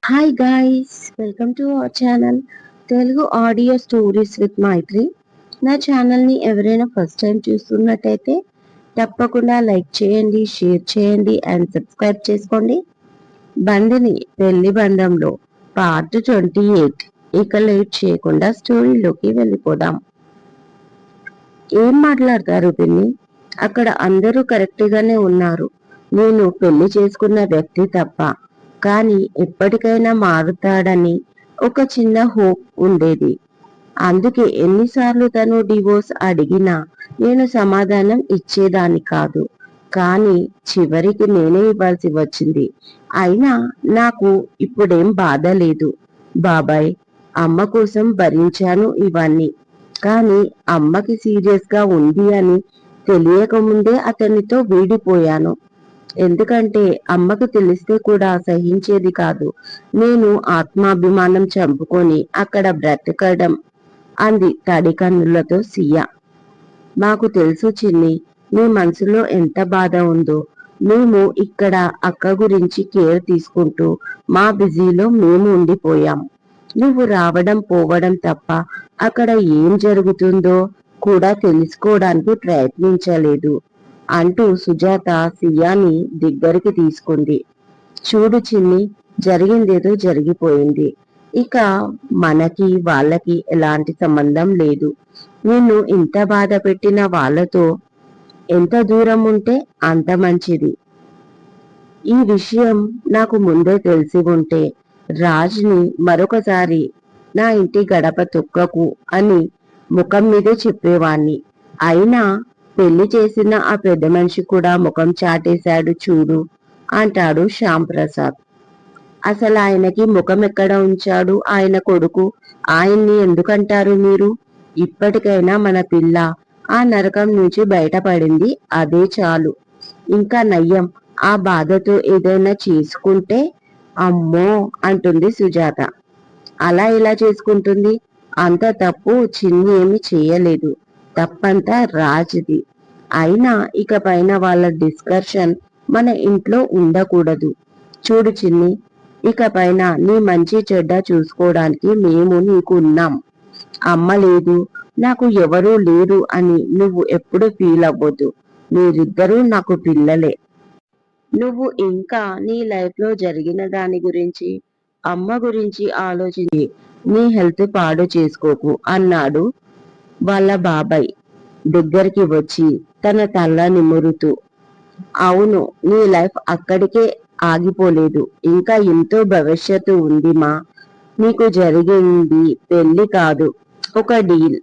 Hi guys, welcome to our channel Telugu audio stories with Maitri. నా ఛానల్ని ఎవరైనా ఫస్ట్ టైం చూస్తున్నట్టయితే తప్పకుండా లైక్ చేయండి, షేర్ చేయండి అండ్ సబ్స్క్రైబ్ చేసుకోండి. బండిని పెళ్లి బంధంలో పార్ట్ 28. ఇక లేట్ చేయకుండా స్టోరీలోకి వెళ్ళిపోదాం. ఏం మాట్లాడతారు పిన్ని? అక్కడ అందరూ కరెక్ట్గానే ఉన్నారు, నేను పెళ్లి చేసుకున్న వ్యక్తి తప్ప. కానీ ఎప్పటికైనా మారుతాడని ఒక చిన్న హోప్ ఉండేది. అందుకే ఎన్నిసార్లు తను డివోర్స్ అడిగినా నేను సమాధానం ఇచ్చేదాన్ని కాదు. కానీ చివరికి నేనే ఇవ్వాల్సి వచ్చింది. అయినా నాకు ఇప్పుడేం బాధ లేదు బాబాయ్. అమ్మ కోసం భరించాను ఇవన్నీ. కానీ అమ్మకి సీరియస్ గా ఉంది అని తెలియకముందే అతనితో వీడిపోయాను. ఎందుకంటే అమ్మకు తెలిస్తే కూడా సహించేది కాదు. నేను ఆత్మాభిమానం చంపుకొని అక్కడ బ్రతకడం, అంది తడి కన్నులతో సియా. మాకు తెలుసు చిన్ని, నీ మనసులో ఎంత బాధ ఉందో. మేము ఇక్కడ అక్క గురించి కేర్ తీసుకుంటూ మా బిజీలో మేము ఉండిపోయాం. నువ్వు రావడం పోవడం తప్ప అక్కడ ఏం జరుగుతుందో కూడా తెలుసుకోవడానికి ప్రయత్నించలేదు అంటూ సుజాత సియాని దగ్గరికి తీసుకుంది. చూడు చిన్ని, జరిగిందేదో జరిగిపోయింది. ఇక మనకి వాళ్ళకి ఎలాంటి సంబంధం లేదు. నిన్ను ఇంత బాధ పెట్టిన వాళ్ళతో ఎంత దూరం ఉంటే అంత మంచిది. ఈ విషయం నాకు ముందే తెలిసి ఉంటే రాజ్ని మరొకసారి నా ఇంటి గడప తొక్కకు అని ముఖం మీదే చెప్పేవాణ్ణి. అయినా పెళ్లి చేసిన ఆ పెద్ద మనిషి కూడా ముఖం చాటేశాడు చూడు అంటాడు శ్యామ్ ప్రసాద్. అసలు ఆయనకి ముఖం ఎక్కడ ఉంచాడు ఆయన కొడుకు? ఆయన్ని ఎందుకంటారు మీరు? ఇప్పటికైనా మన పిల్ల ఆ నరకం నుంచి బయటపడింది, అదే చాలు. ఇంకా నయ్యం, ఆ బాధతో ఏదైనా చేసుకుంటే. అమ్మో అంటుంది సుజాత. అలా ఇలా చేసుకుంటుంది? అంత తప్పు చిన్ని ఏమి చేయలేదు. తప్పంతా రాజ్ది. అయినా ఇక పైన వాళ్ళ డిస్కషన్ మన ఇంట్లో ఉండకూడదు. చూడు చిన్ని, ఇక పైన నీ మంచి చెడ్డ చూసుకోవడానికి మేము నీకు ఉన్నాం. అమ్మ లేదు, నాకు ఎవరూ లేరు అని నువ్వు ఎప్పుడు ఫీల్ అవ్వద్దు. మీరిద్దరూ నాకు పిల్లలే. నువ్వు ఇంకా నీ లైఫ్ లో జరిగిన దాని గురించి, అమ్మ గురించి ఆలోచించి నీ హెల్త్ పాడు చేసుకోకు అన్నాడు వాళ్ళ బాబాయ్ దగ్గరికి వచ్చి తన తల నిమురుతూ. అవును, నీ లైఫ్ అక్కడికే ఆగిపోలేదు, ఇంకా ఎంతో భవిష్యత్తు ఉంది మా. నీకు జరిగింది పెళ్లి కాదు, ఒక డీల్.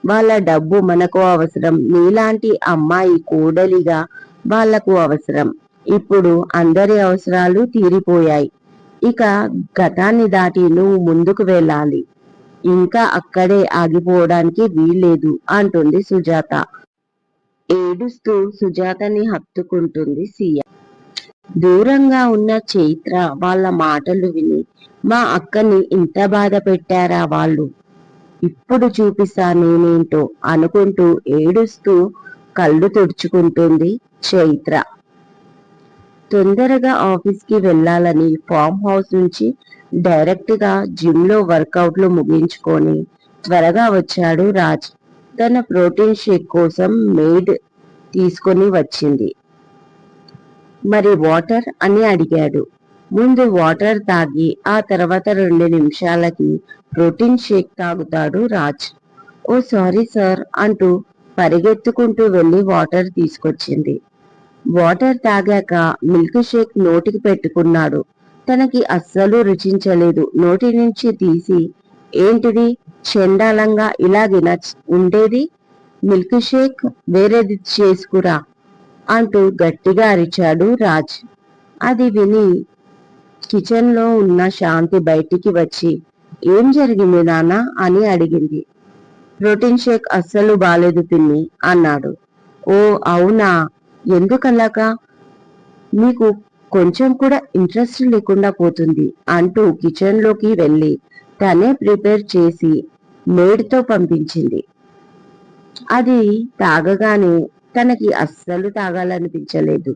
వాళ్ళ డబ్బు మనకు అవసరం, నీలాంటి అమ్మాయి కోడలిగా వాళ్లకు అవసరం. ఇప్పుడు అందరి అవసరాలు తీరిపోయాయి. ఇక గతాన్ని దాటి నువ్వు ముందుకు వెళ్ళాలి. ఇంకా అక్కడే ఆగిపోవడానికి వీల్లేదు అంటుంది సుజాత. ఏడుస్తూ సుజాతని హత్తుకుంటుంది సియా. దూరంగా ఉన్న చైత్ర వాళ్ళ మాటలు విని, మా అక్కని ఇంత బాధ పెట్టారా వాళ్ళు? ఇప్పుడు చూపిస్తా నేనేంటో అనుకుంటూ ఏడుస్తూ కళ్ళు తుడుచుకుంటుంది చైత్ర. తొందరగా ఆఫీస్కి వెళ్ళాలని ఫామ్ హౌస్ నుంచి డైరెక్ట్ గా జిమ్ లో వర్కౌట్లు ముగించుకొని త్వరగా వచ్చాడు రాజ్. తన ప్రోటీన్ షేక్ కోసం మెయిడ్ తీసుకొని వచ్చింది. మరి వాటర్ అని అడిగాడు. ముందు వాటర్ తాగి ఆ తర్వాత 2 నిమిషాలకి ప్రోటీన్ షేక్ తాగుతాడు రాజ్. ఓ సారీ సార్ అంటూ పరిగెత్తుకుంటూ వెళ్లి వాటర్ తీసుకొచ్చింది. వాటర్ తాగాక మిల్క్ షేక్ నోటికి పెట్టుకున్నాడు. తనకి అస్సలు రుచించలేదు. నోటి నుంచి తీసి, ఏంటిది చెండాలంగా ఇలాగిన ఉండేది? మిల్క్ షేక్ వేరేది చేసుకురా అంటూ గట్టిగా అరిచాడు రాజ్. అది విని కిచెన్ లో ఉన్న శాంతి బయటికి వచ్చి, ఏం జరిగింది నాన్న అని అడిగింది. ప్రోటీన్ షేక్ అస్సలు బాలేదు పిన్ని అన్నాడు. ఓ అవునా, ఎందుకలాగా? మీకు కొంచెం కూడా ఇంట్రెస్ట్ లేకుండా పోతుంది అంటూ కిచెన్ లోకి వెళ్ళి తనే ప్రిపేర్ చేసి మేడ్తో పంపించింది. అది తాగగానే తనకి అస్సలు తాగాలనిపించలేదు.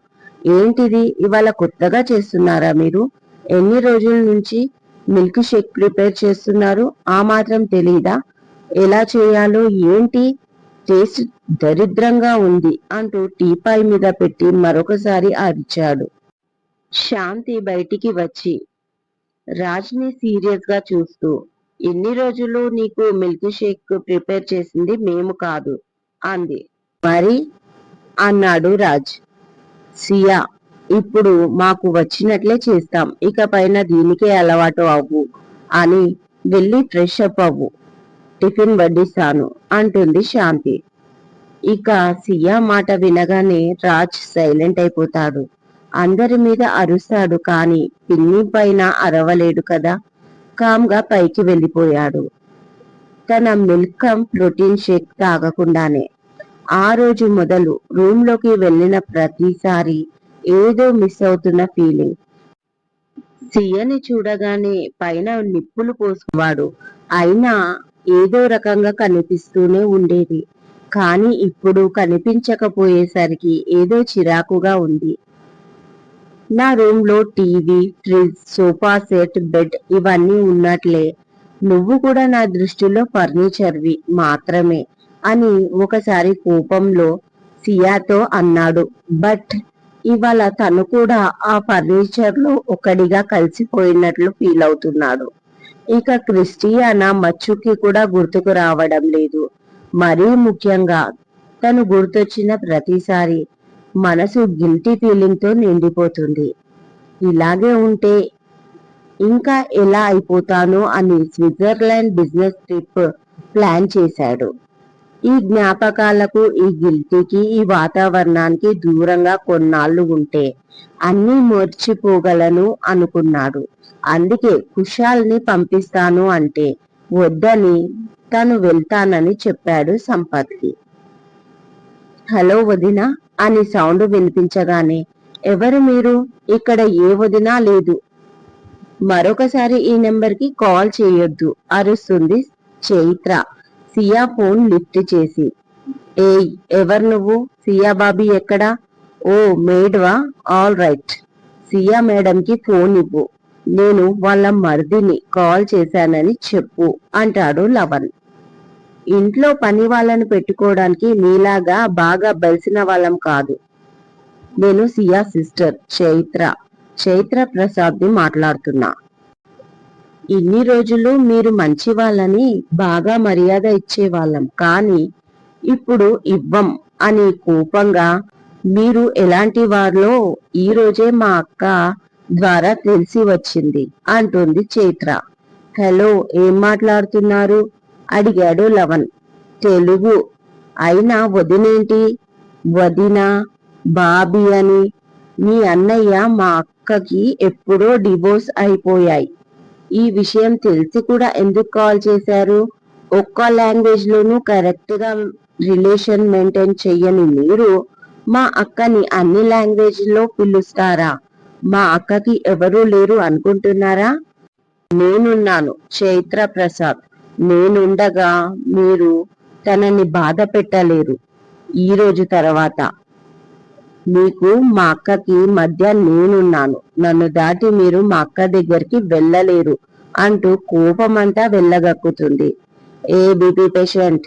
ఏంటిది, ఇవాళ కొత్తగా చేస్తున్నారా మీరు? ఎన్ని రోజుల నుంచి మిల్క్ షేక్ ప్రిపేర్ చేస్తున్నారు, ఆ మాత్రం తెలీదా? ఎలా చేయాలో ఏంటి? టేస్ట్ దరిద్రంగా ఉంది అంటూ టీపాయ్ మీద పెట్టి మరొకసారి అరిచాడు. శాంతి బయటికి వచ్చి రాజ్ని సీరియస్ గా చూస్తూ, ఎన్ని రోజులు నీకు మిల్క్ షేక్ ప్రిపేర్ చేసింది మేము కాదు అంది. మరి అన్నాడు రాజ్. సియా, ఇప్పుడు మాకు వచ్చినట్లే చేస్తాం, ఇక పైన దీనికే అలవాటు అవ్వు అని వెళ్ళి ఫ్రెష్ అప్ అవ్వు, టిఫిన్ వడ్డిస్తాను అంటుంది శాంతి. ఇక సియా మాట వినగానే రాజ్ సైలెంట్ అయిపోతాడు. అందరి మీద అరుస్తాడు, కానీ పిన్ని పైన అరవలేడు కదా. కామ్గా పైకి వెళ్ళిపోయాడు, తన మిల్క్ ప్రోటీన్ షేక్ తాగకుండానే. ఆ రోజు మొదలు రూమ్ లోకి వెళ్ళిన ప్రతిసారి ఏదో మిస్ అవుతున్న ఫీలింగ్. సియని చూడగానే పైన నిప్పులు పోసుకువాడు, అయినా ఏదో రకంగా కనిపిస్తూనే ఉండేది. కానీ ఇప్పుడు కనిపించకపోయేసరికి ఏదో చిరాకుగా ఉంది. నా రూమ్ లో TV, fridge, sofa set, bed ఇవన్నీ ఉన్నట్లే నువ్వు కూడా నా దృష్టిలో ఫర్నిచర్వి మాత్రమే అని ఒకసారి కోపంలో సియాతో అన్నాడు. బట్ ఇవాళ తను కూడా ఆ ఫర్నిచర్ లో ఒకడిగా కలిసిపోయినట్లు ఫీల్ అవుతున్నాడు. ఇక క్రిస్టియానా మచ్చుకి కూడా గుర్తుకు రావడం లేదు. మరీ ముఖ్యంగా తను గుర్తొచ్చిన ప్రతిసారి మనసు గిల్టీ ఫీలింగ్ తో నిండిపోతుంది. ఇలాగే ఉంటే ఇంకా ఎలా అయిపోతానో అని స్విట్జర్లాండ్ బిజినెస్ ట్రిప్ ప్లాన్ చేశాడు. ఈ జ్ఞాపకాలకు, ఈ గిల్టీకి, ఈ వాతావరణానికి దూరంగా కొన్నాళ్ళు ఉంటే అన్నీ మర్చిపోగలను అనుకున్నాడు. అందుకే కుషాల్ని పంపిస్తాను అంటే వద్దని తను వెళ్తానని చెప్పాడు సంపత్కి. హలో వదినా అని సౌండ్ వినిపించగానే, ఎవరు మీరు? ఇక్కడ ఏ వదినా లేదు, మరొకసారి ఈ నెంబర్కి కాల్ చేయొద్దు అరుస్తుంది చైత్ర సియా ఫోన్ లిఫ్ట్ చేసి. ఏయ్, ఎవరు నువ్వు? సియా బాబీ ఎక్కడా? ఓ మేడ్వా, ఆల్ రైట్. సియా మేడంకి ఫోన్ ఇవ్వు, నేను వాళ్ళ మర్దిని కాల్ చేశానని చెప్పు అంటాడు లవన్. ఇంట్లో పని వాళ్ళను పెట్టుకోవడానికి మీలాగా బాగా బలిసిన వాళ్ళం కాదు. నేను సియా సిస్టర్ చైత్ర ప్రసాద్ ని మాట్లాడుతున్నా. ఇన్ని రోజులు మీరు మంచి వాళ్ళని బాగా మర్యాద ఇచ్చేవాళ్ళం, కానీ ఇప్పుడు ఇవ్వం అని కోపంగా, మీరు ఎలాంటి వారిలో ఈ రోజే మా అక్క ద్వారా తెలిసి వచ్చింది అంటుంది చైత్ర. హలో, ఏం మాట్లాడుతున్నారు అడిగాడు లవన్. తెలుగు. అయినా వదినేంటి? వదినా బాబీ అని. మీ అన్నయ్య మా అక్కకి ఎప్పుడో డివోర్స్ అయిపోయాయి. ఈ విషయం తెలిసి కూడా ఎందుకు కాల్ చేశారు? ఒక్క లాంగ్వేజ్ లోనూ కరెక్ట్ గా రిలేషన్ మెయింటైన్ చెయ్యని మీరు మా అక్కని అన్ని లాంగ్వేజ్ లో పిలుస్తారా? మా అక్కకి ఎవరూ లేరు అనుకుంటున్నారా? నేనున్నాను చైత్ర ప్రసాద్. నేనుండగా మీరు తనని బాధ పెట్టలేరు. ఈ రోజు తర్వాత మీకు మా అక్కకి మధ్య నేనున్నాను, నన్ను దాటి మీరు మా అక్క దగ్గరికి వెళ్ళలేరు అంటూ కోపమంతా వెళ్ళగక్కుతుంది. ఏ బీపీ పేషెంట్,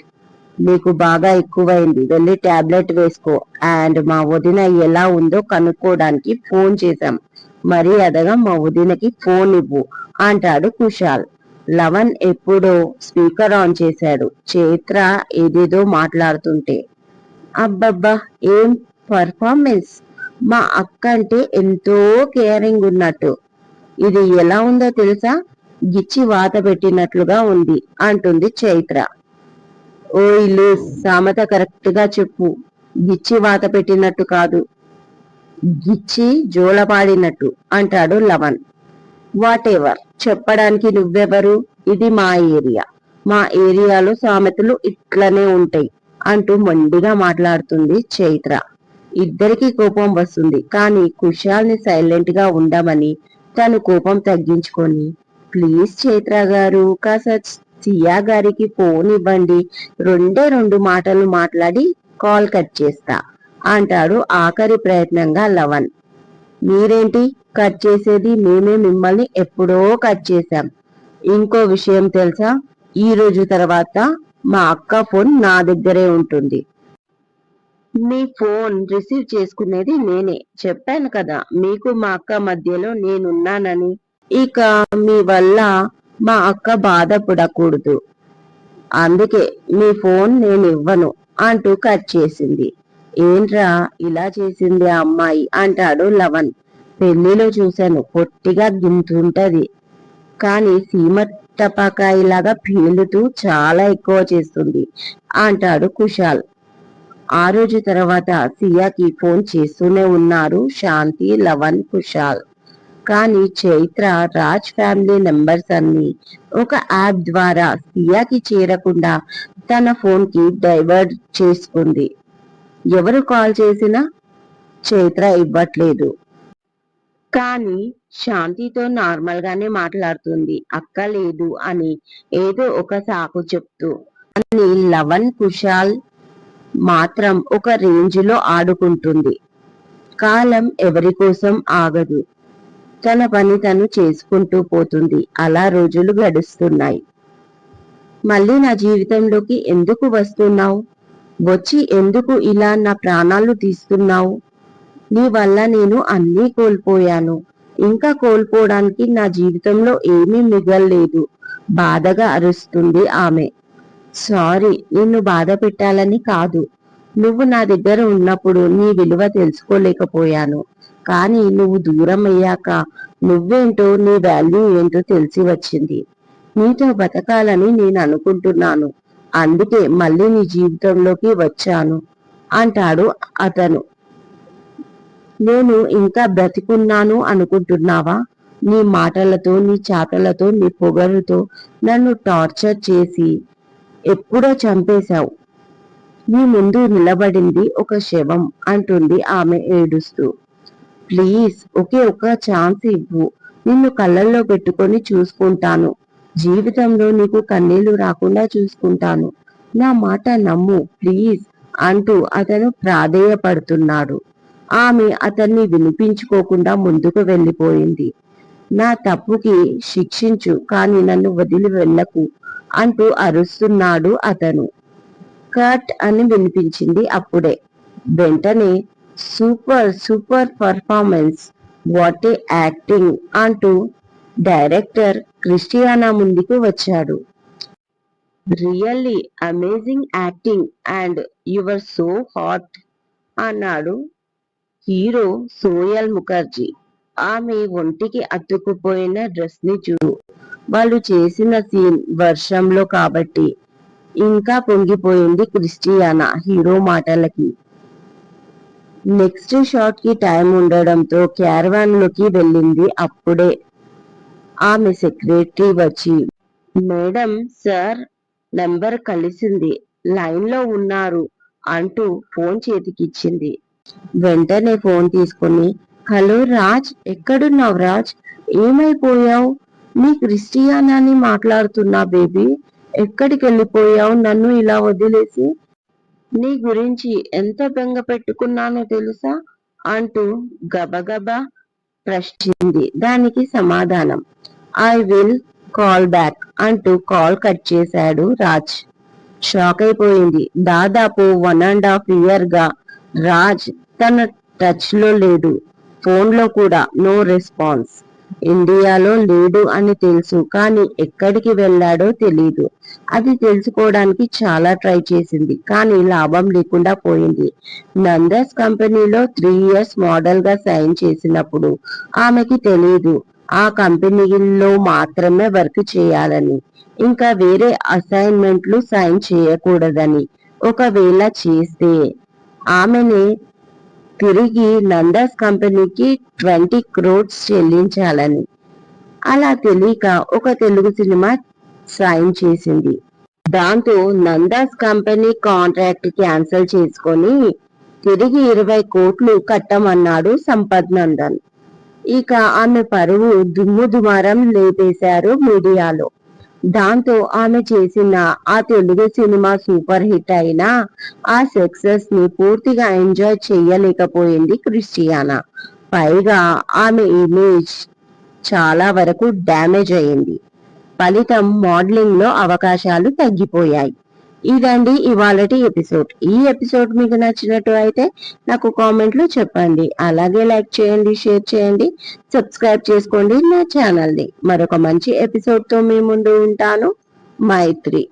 నీకు బాగా ఎక్కువైంది, వెళ్ళి టాబ్లెట్ వేసుకో. అండ్ మా వదిన ఎలా ఉందో కనుక్కోవడానికి ఫోన్ చేశాం, మర్యాదగా మా వదినకి ఫోన్ ఇవ్వు అంటాడు కుశాల్. లవన్ ఎప్పుడో స్పీకర్ ఆన్ చేశాడు. చైత్ర ఏదేదో మాట్లాడుతుంటే, అబ్బబ్బా ఏం పర్ఫార్మెన్స్! మా అక్క అంటే ఎంతో కేరింగ్ ఉన్నట్టు, ఇది ఎలా ఉందో తెలుసా? గిచ్చి వాత పెట్టినట్లుగా ఉంది అంటుంది చైత్ర. ఓ ఇల్లు సామెత కరెక్ట్ గా చెప్పు. గిచ్చి వాత పెట్టినట్టు కాదు, గిచ్చి జోలపాడినట్టు అంటాడు లవన్. వాట్ ఎవర్, చెప్పడానికి నువ్వెవరు? ఇది మా ఏరియా, మా ఏరియాలో సామెతలు ఇట్లనే ఉంటాయి అంటూ మొండిగా మాట్లాడుతుంది చైత్ర. ఇద్దరికి కోపం వస్తుంది, కానీ కుశాల్ ని సైలెంట్ గా ఉండమని తను కోపం తగ్గించుకొని, ప్లీజ్ చైత్ర గారు కాస్త సియా గారికి ఫోన్ ఇవ్వండి, రెండు మాటలు మాట్లాడి కాల్ కట్ చేస్తా అంటాడు ఆఖరి ప్రయత్నంగా లవన్. మీరేంటి కట్ చేసేది? మేమే మిమ్మల్ని ఎప్పుడో కట్ చేశాం. ఇంకో విషయం తెలుసా, ఈ రోజు తర్వాత మా అక్క ఫోన్ నా దగ్గరే ఉంటుంది. మీ ఫోన్ రిసీవ్ చేసుకునేది నేనే. చెప్పాను కదా మీకు మా అక్క మధ్యలో నేనున్నానని. ఇక మీ వల్ల మా అక్క బాధపడకూడదు, అందుకే మీ ఫోన్ నేను ఇవ్వను అంటూ కట్ చేసింది. ఏంట్రా ఇలా చేసింది ఆ అమ్మాయి అంటాడు లవన్. పెళ్లిలో చూశాను, పొట్టిగా గింతుంటది, కానీ సీమ టపాకాయలాగా పేలుతూ చాలా ఎక్కువ చేస్తుంది అంటాడు కుశాల్. ఆ రోజు తర్వాత సియాకి ఫోన్ చేస్తూనే ఉన్నారు శాంతి, లవన్, కుశాల్. కానీ చైత్ర రాజ్ ఫ్యామిలీ నెంబర్స్ అన్ని ఒక యాప్ ద్వారా సియాకి చేరకుండా తన ఫోన్ కి డైవర్ట్ చేసుకుంది. ఎవరు కాల్ చేసినా చైత్ర ఇవ్వట్లేదు, కానీ శాంతితో నార్మల్ గానే మాట్లాడుతుంది. అక్క లేదు అని ఏదో ఒక సాకు చెప్తూ. అని లవన్, కుశాల్ మాత్రం ఒక రేంజ్ లో ఆడుకుంటుంది. కాలం ఎవరి కోసం ఆగదు, తన పని తను చేసుకుంటూ పోతుంది. అలా రోజులు గడుస్తున్నాయి. మళ్ళీ నా జీవితంలోకి ఎందుకు వస్తున్నావు? వచ్చి ఎందుకు ఇలా నా ప్రాణాలు తీస్తున్నావు? నీ వల్ల నేను అన్నీ కోల్పోయాను. ఇంకా కోల్పోవడానికి నా జీవితంలో ఏమీ మిగల్లేదు. బాధగా అరుస్తుంది ఆమె. సారీ, నిన్ను బాధ పెట్టాలని కాదు. నువ్వు నా దగ్గర ఉన్నప్పుడు నీ విలువ తెలుసుకోలేకపోయాను. కానీ నువ్వు దూరం అయ్యాక నువ్వేంటో, నీ వాల్యూ ఏంటో తెలిసి వచ్చింది. నీతో బతకాలని నేను అనుకుంటున్నాను. అందుకే మళ్ళీ నీ జీవితంలోకి వచ్చాను అంటాడు అతను. నేను ఇంకా బ్రతికున్నాను అనుకుంటున్నావా? నీ మాటలతో, నీ చాటలతో, నీ పొగరుతో నన్ను టార్చర్ చేసి ఎప్పుడో చంపేశావు. నీ ముందు నిలబడింది ఒక శవం అంటుంది ఆమె ఏడుస్తూ. ప్లీజ్ ఒకే ఒక ఛాన్స్ ఇవ్వు. నిన్ను కళ్ళల్లో పెట్టుకొని చూసుకుంటాను. జీవితంలో నీకు కన్నీళ్లు రాకుండా చూసుకుంటాను. నా మాట నమ్ము ప్లీజ్ అంటూ అతను ప్రాధేయపడుతున్నాడు. ఆమె అతన్ని వినిపించుకోకుండా ముందుకు వెళ్ళిపోయింది. నా తప్పుకి శిక్షించు, కానీ నన్ను వదిలి వెళ్ళకు అంటూ అరుస్తున్నాడు అతను. కట్ అని వినిపించింది అప్పుడే. వెంటనే super super performance, what a acting అంటూ డైరెక్టర్ క్రిస్టియానా ముందుకు వచ్చాడు. Really amazing acting and your so hot అన్నాడు హీరో సోయల్ ముఖర్జీ. ఆమె ఒంటికి అతుక్కుపోయిన డ్రెస్ ని చూడు. వాళ్ళు చేసిన సీన్ వర్షంలో కాబట్టి ఇంకా పొంగిపోయింది క్రిస్టియానా హీరో మాటలకి. నెక్స్ట్ షాట్ కి టైం ఉండడంతో క్యారవాన్ లోకి వెళ్ళింది. అప్పుడే ఆమె సెక్రటరీ వచ్చి, మేడం సార్ నెంబర్ కలిసింది, లైన్ లో ఉన్నారు అంటూ ఫోన్ చేతికిచ్చింది. వెంటనే ఫోన్ తీసుకుని, హలో రాజ్, ఎక్కడున్నావు రాజ్? ఏమైపోయావు? నీ క్రిస్టియానాని మాట్లాడుతున్నా బేబీ. ఎక్కడికి వెళ్ళిపోయావు నన్ను ఇలా వదిలేసి? నీ గురించి ఎంత బెంగ పెట్టుకున్నానో తెలుసా అంటూ గబగబా ప్రశ్నించింది. దానికి సమాధానం, ఐ విల్ కాల్ బ్యాక్ అంటూ కాల్ కట్ చేశాడు రాజ్. షాక్ అయిపోయింది. దాదాపు 1.5 years గా రాజ్ తన టచ్ లో లేడు. ఫోన్ లో కూడా నో రెస్పాన్స్. ఇండియాలో లేడు అని తెలుసు, కానీ ఎక్కడికి వెళ్ళాడో తెలీదు. అది తెలుసుకోవడానికి చాలా ట్రై చేసింది, కానీ లాభం లేకుండా పోయింది. నందస్ కంపెనీలో 3 years మోడల్ గా సైన్ చేసినప్పుడు ఆమెకి తెలీదు ఆ కంపెనీలో మాత్రమే వర్క్ చేయాలని, ఇంకా వేరే అసైన్మెంట్లు సైన్ చేయకూడదని. ఒకవేళ చేస్తే ఆమెని తిరిగి నందాస్ కంపెనీకి 20 crores చెల్లించాలని. అలా తెలియక ఒక తెలుగు సినిమా సైన్ చేసింది. దాంతో నందాస్ కంపెనీ కాంట్రాక్ట్ క్యాన్సిల్ చేసుకొని తిరిగి 20 కోట్లు కట్టమన్నాడు సంపత్ నందన్. ఇక ఆమె పరువు దుమ్ము దుమారం లేపేశారు మీడియాలో. దాంతో ఆమె చేసిన ఆ తెలుగు సినిమా సూపర్ హిట్ అయినా ఆ సక్సెస్ ని పూర్తిగా ఎంజాయ్ చెయ్యలేకపోయింది క్రిస్టియానా. పైగా ఆమె ఇమేజ్ చాలా వరకు డ్యామేజ్ అయింది. ఫలితం మోడలింగ్ లో అవకాశాలు తగ్గిపోయాయి. ఇదండి ఇవాళటి ఎపిసోడ్. ఈ ఎపిసోడ్ మీకు నచ్చినట్టు అయితే నాకు కామెంట్లో చెప్పండి. అలాగే లైక్ చేయండి, షేర్ చేయండి, సబ్స్క్రైబ్ చేసుకోండి నా ఛానల్ని. మరొక మంచి ఎపిసోడ్ తో మీ ముందు ఉంటాను. మైత్రి.